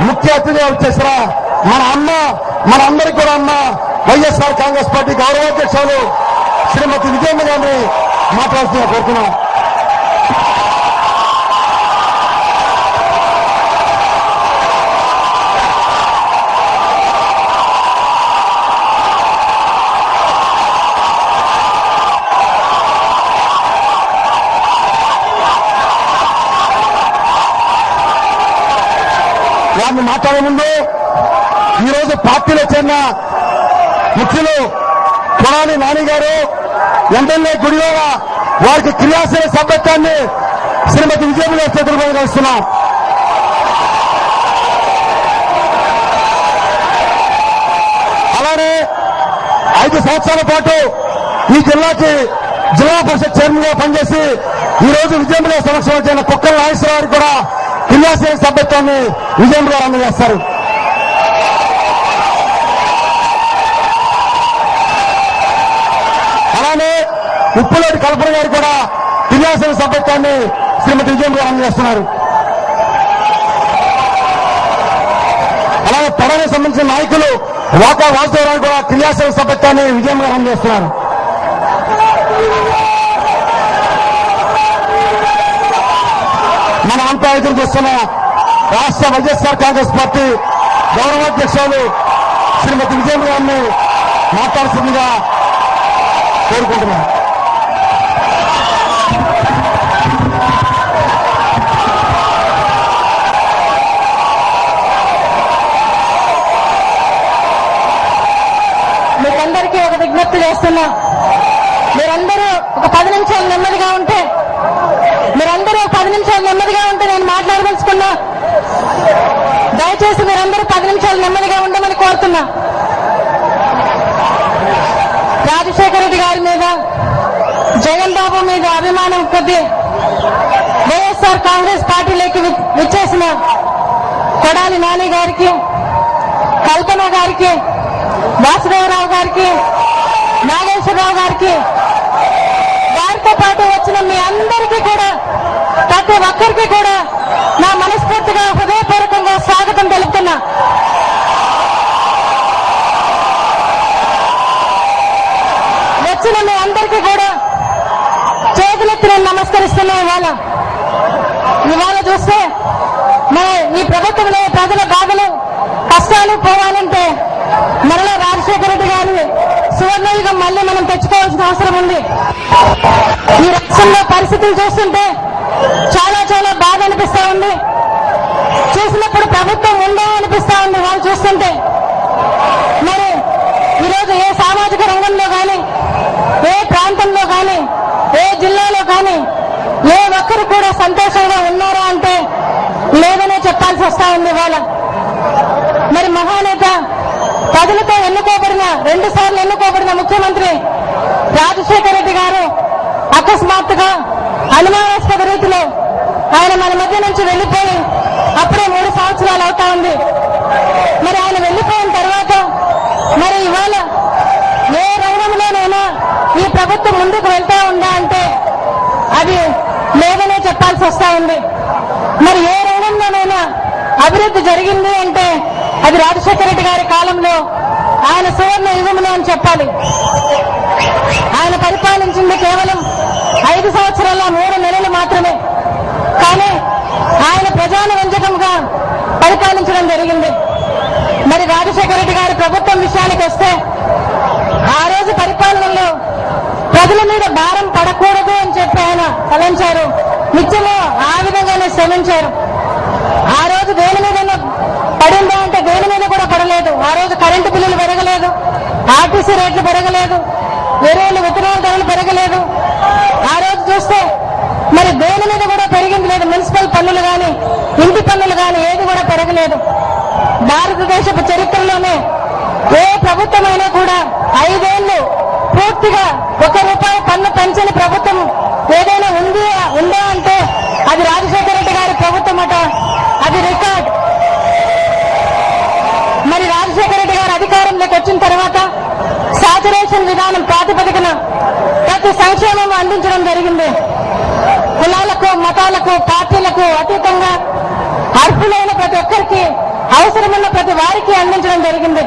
ముఖ్య అతిథిగా వచ్చేసిన మన అమ్మ, మన అందరికీ కూడా అమ్మ వైఎస్ఆర్ కాంగ్రెస్ పార్టీ గౌరవాధ్యక్షులు శ్రీమతి విజయమ్మ గారిని మాట్లాడుతున్నా కోరుతున్నాం. వారిని మాట్లాడే ముందు ఈరోజు పార్టీలో చేరిన ముఖ్యులు కొడాలి నాని గారు ఎమ్మెల్యే గుడివాడ వారికి క్రియాశీల సభ్యత్వాన్ని శ్రీమతి విజయమ్మ గారి చేతులు కలిస్తున్నాం. అలానే 5 సంవత్సరాల పాటు ఈ జిల్లాకి జిల్లా పరిషత్ చైర్మన్ గా పనిచేసి ఈ రోజు విజయమ్మ గారి సమక్షంలో చేరిన కుక్కల నాగేశ్వర గారికి కూడా క్రియాశీల సభ్యత్వాన్ని విజయమ్మ గారు అందజేస్తారు. అలానే ఉప్పులేటి కల్పన గారు కూడా క్రియాశీల సభ్యత్వాన్ని శ్రీమతి విజయమ్మ గారు అందజేస్తున్నారు. అలాగే పడవకి సంబంధించిన నాయకులు వాకా వాసుదేవరావు కూడా క్రియాశీల సభ్యత్వాన్ని విజయమ్మ గారు అందజేస్తున్నారు. మన అంతా ఎదురు చూస్తున్న రాష్ట్ర వైఎస్ఆర్ కాంగ్రెస్ పార్టీ గౌరవాధ్యక్షులు శ్రీమతి విజయమ్మ గారిని మాట్లాడుతుందిగా కోరుకుంటున్నాను. మీకందరికీ ఒక విజ్ఞప్తి చేస్తున్నా. మీరందరూ ఒక 10 నిమిషాలు నెమ్మదిగా ఉంటే నేను మాట్లాడదలుచుకున్నా. దయచేసి మీరందరూ 10 నిమిషాలు నెమ్మదిగా ఉండమని కోరుతున్నా. రాజశేఖర రెడ్డి గారి మీద, జగన్ బాబు మీద అభిమానం కొద్దీ వైఎస్ఆర్ కాంగ్రెస్ పార్టీలోకి విచ్చేసిన కొడాలి నాని గారికి, కల్పన గారికి, వాసుదేవరావు గారికి, నాగేశ్వరరావు గారికి, వారితో పాటు వచ్చిన మీ అందరికీ కూడా, ప్రతి ఒక్కరికి కూడా నా మనస్ఫూర్తిగా హృదయపూర్వకంగా స్వాగతం తెలుపుతున్నా. వచ్చిన మీ అందరికీ కూడా చేతులెత్తి నేను నమస్కరిస్తున్నా. ఇవాళ చూస్తే మన ఈ ప్రభుత్వంలో ప్రజల బాధలు కష్టాలు పోవాలంటే మరలా రాజశేఖర రెడ్డి గారి సువర్ణయుగం మళ్లీ మనం తెచ్చుకోవాల్సిన అవసరం ఉంది. ఈ రాష్ట్రంలో పరిస్థితులు చూస్తుంటే చాలా చాలా బాధ అనిపిస్తా ఉంది. చూసినప్పుడు ప్రభుత్వం ఉందా అనిపిస్తా ఉంది వాళ్ళు చూస్తుంటే. మరి ఈరోజు ఏ సామాజిక రంగంలో కానీ, ఏ ప్రాంతంలో కానీ, ఏ జిల్లాలో కానీ ఏ ఒక్కరు కూడా సంతోషంగా ఉన్నారా అంటే లేదనే చెప్పాల్సి వస్తా ఉంది ఇవాళ. మరి మహానేత, ప్రజలతో ఎన్నుకోబడిన 2 సార్లు ఎన్నుకోబడిన ముఖ్యమంత్రి రాజశేఖర రెడ్డి గారు అకస్మాత్తుగా అనుమానాస్పద రీతిలో ఆయన మన మధ్య నుంచి వెళ్లిపోయి అప్పుడే 3 సంవత్సరాలు అవుతా ఉంది. మరి ఆయన వెళ్లిపోయిన తర్వాత మరి ఇవాళ ఏ రంగంలోనైనా ఈ ప్రభుత్వం ముందుకు వెళ్తా ఉందా అంటే అది లేదనే చెప్పాల్సి వస్తా ఉంది. మరి ఏ రంగంలోనైనా అభివృద్ధి జరిగింది అంటే అది రాజశేఖర రెడ్డి గారి కాలంలో ఆయన సువర్ణ యుగంలో అని చెప్పాలి. ఆయన పరిపాలించింది కేవలం 5 సంవత్సరాల 3 నెలలు మాత్రమే. కానీ ఆయన ప్రజానురంజకంగా పరిపాలించడం జరిగింది. మరి రాజశేఖర రెడ్డి గారి ప్రభుత్వం విషయానికి వస్తే ఆ రోజు పరిపాలనలో ప్రజల మీద భారం పడకూడదు అని చెప్పి ఆయన తలంచారు. నిత్యము ఆ విధంగానే శ్రమించారు. ఆ రోజు దేని మీద పడిందా అంటే దేని మీద కూడా పడలేదు. ఆ రోజు కరెంటు బిల్లులు పెరగలేదు, ఆర్టీసీ రేట్లు పెరగలేదు, ఎరువులు విత్తనాల ధరలు పెరగలేదు. ఆ రోజు చూస్తే మరి దేని మీద కూడా పెరిగింది లేదు. మున్సిపల్ పన్నులు కానీ, ఇంటి పన్నులు కానీ ఏది కూడా పెరగలేదు. భారతదేశపు చరిత్రలోనే ఏ ప్రభుత్వమైనా కూడా 5 ఏళ్లు పూర్తిగా ₹1 పన్ను పెంచని ప్రభుత్వం ఏదైనా ఉందా అంటే అది రాజశేఖర రెడ్డి గారి ప్రభుత్వం అట. అది రికార్డ్. మరి రాజశేఖర రెడ్డి గారు అధికారంలోకి వచ్చిన తర్వాత సాచురేషన్ విధానం ప్రాతిపదికన ప్రతి సంక్షేమం అందించడం జరిగింది. కులాలకు, మతాలకు, పార్టీలకు అతీతంగా అర్హులైన ప్రతి ఒక్కరికి ప్రతి వారికి అందించడం జరిగింది.